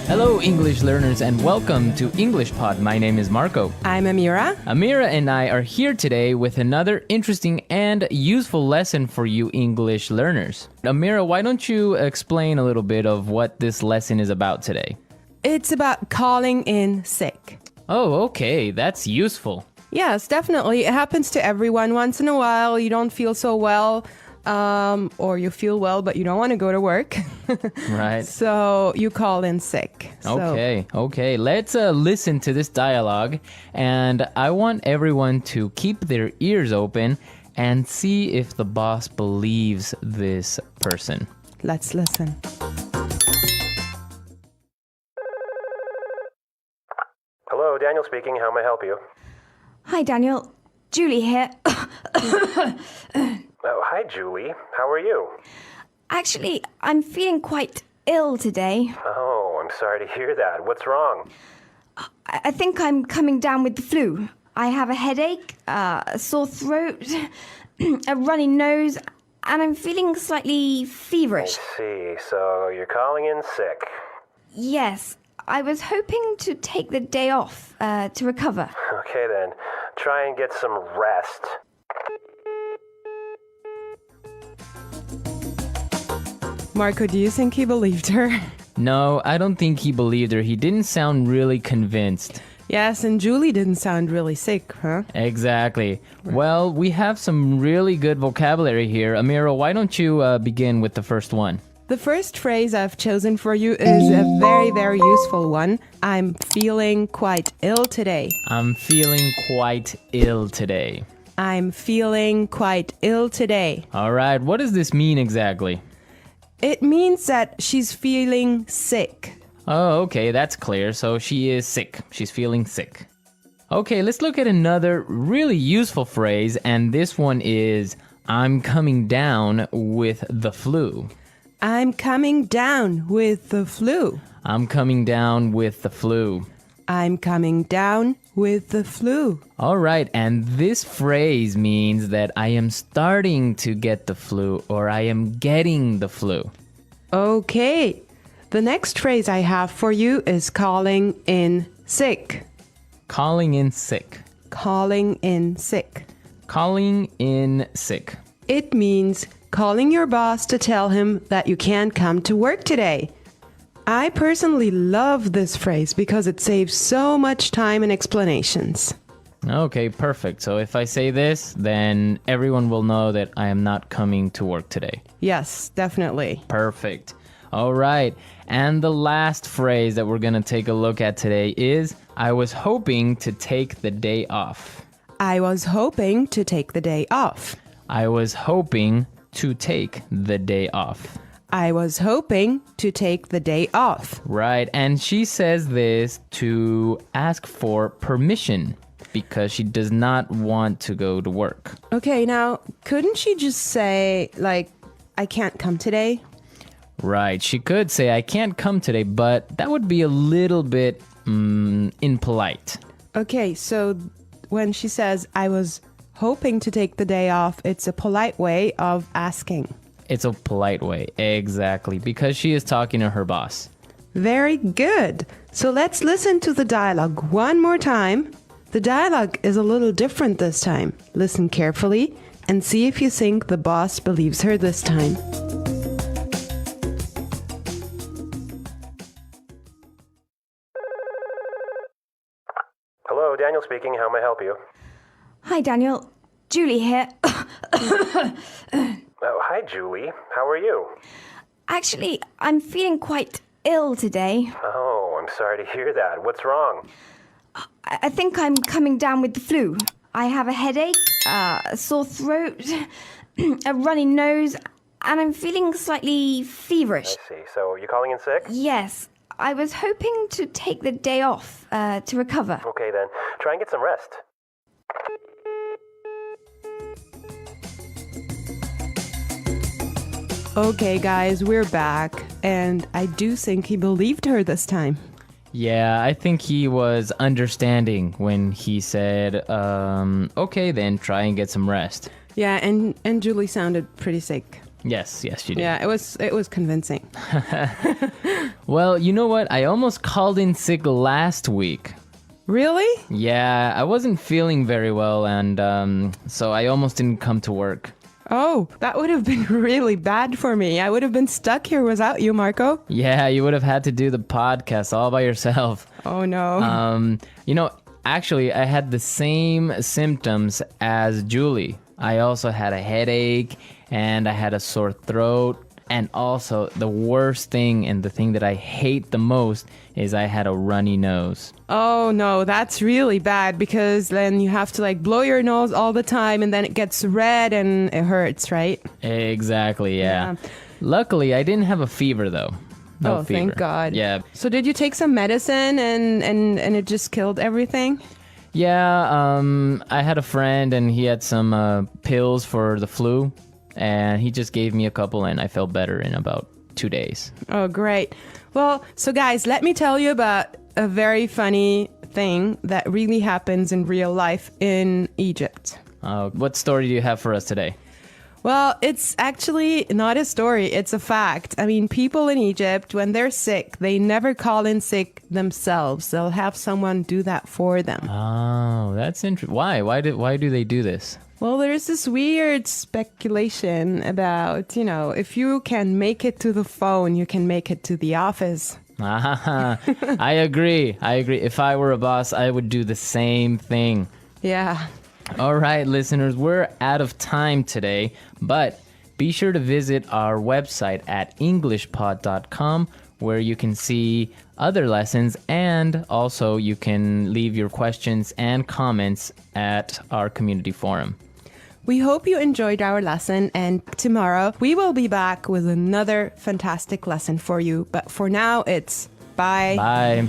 Hello, English learners, and welcome to English Pod. My name is Marco. I'm Amira. Amira and I are here today with another interesting and useful lesson for you English learners. Amira, why don't you explain a little bit of what this lesson is about today? It's about calling in sick. Oh, okay. That's useful. Yes, definitely. It happens to everyone. Once in a while, you don't feel so well, or you feel well, but you don't want to go to work. Right. So you call in sick. Okay. Let's listen to this dialogue, and I want everyone to keep their ears open and see if the boss believes this person. Let's listen. Hello, Daniel speaking. How may I help you? Hi, Daniel. Julie here. Oh, hi, Julie. How are you? Actually, I'm feeling quite ill today. Oh, I'm sorry to hear that. What's wrong? I think I'm coming down with the flu. I have a headache, a sore throat, a runny nose, and I'm feeling slightly feverish. I see. So you're calling in sick. Yes, I was hoping to take the day off to recover. Okay, then. Try and get some rest. Marco, do you think he believed her? No, I don't think he believed her. He didn't sound really convinced. Yes, and Julie didn't sound really sick, huh? Exactly. Well, we have some really good vocabulary here. Amira, why don't you begin with the first one? The first phrase I've chosen for you is a very, very useful one. I'm feeling quite ill today. I'm feeling quite ill today. I'm feeling quite ill today. All right, what does this mean exactly? It means that she's feeling sick. Oh, okay, that's clear. So she is sick. She's feeling sick. Okay, let's look at another really useful phrase, and this one is, I'm coming down with the flu. I'm coming down with the flu. I'm coming down with the flu. I'm coming down with the flu. All right, and this phrase means that I am starting to get the flu or I am getting the flu. Okay, the next phrase I have for you is calling in sick. Calling in sick. Calling in sick. Calling in sick. It means calling your boss to tell him that you can't come to work today. I personally love this phrase because it saves so much time and explanations. Okay, perfect. So if I say this, then everyone will know that I am not coming to work today. Yes, definitely. Perfect. All right. And the last phrase that we're going to take a look at today is, I was hoping to take the day off. I was hoping to take the day off. I was hoping to take the day off. I was hoping to take the day off. Right, and she says this to ask for permission because she does not want to go to work. Okay, now, couldn't she just say, like, I can't come today? Right, she could say, I can't come today, but that would be a little bit impolite. Okay, so when she says, I was hoping to take the day off, it's a polite way of asking. It's a polite way, exactly, because she is talking to her boss. Very good. So let's listen to the dialogue one more time. The dialogue is a little different this time. Listen carefully and see if you think the boss believes her this time. Hello, Daniel speaking. How may I help you? Hi, Daniel. Julie here. Oh, hi, Julie. How are you? Actually, I'm feeling quite ill today. Oh, I'm sorry to hear that. What's wrong? I think I'm coming down with the flu. I have a headache, a sore throat, a runny nose, and I'm feeling slightly feverish. I see. So you're calling in sick? Yes, I was hoping to take the day off to recover. Okay, then. Try and get some rest. Okay, guys, we're back. And I do think he believed her this time. Yeah, I think he was understanding when he said, okay, then try and get some rest. Yeah, and Julie sounded pretty sick. Yes, she did. Yeah, it was convincing. Well, you know what? I almost called in sick last week. Really? Yeah, I wasn't feeling very well, and so I almost didn't come to work. Oh, that would have been really bad for me. I would have been stuck here without you, Marco. Yeah, you would have had to do the podcast all by yourself. Oh, no. Actually, I had the same symptoms as Julie. I also had a headache, and I had a sore throat. And also, the worst thing and the thing that I hate the most is I had a runny nose. Oh, no, that's really bad because then you have to like blow your nose all the time and then it gets red and it hurts, right? Exactly, yeah. Luckily, I didn't have a fever, though. No fever. Thank God. Yeah. So did you take some medicine and it just killed everything? Yeah, I had a friend and he had some pills for the flu. And he just gave me a couple and I felt better in about 2 days. Oh, great. Well, so guys, let me tell you about a very funny thing that really happens in real life in Egypt. What story do you have for us today? Well, it's actually not a story, it's a fact. I mean, people in Egypt, when they're sick, they never call in sick themselves. They'll have someone do that for them. Oh, that's interesting. Why? Why do they do this? Well, there's this weird speculation about, if you can make it to the phone, you can make it to the office. I agree. If I were a boss, I would do the same thing. Yeah. All right, listeners, we're out of time today, but be sure to visit our website at englishpod.com where you can see other lessons and also you can leave your questions and comments at our community forum. We hope you enjoyed our lesson, and tomorrow we will be back with another fantastic lesson for you. But for now, it's bye. Bye.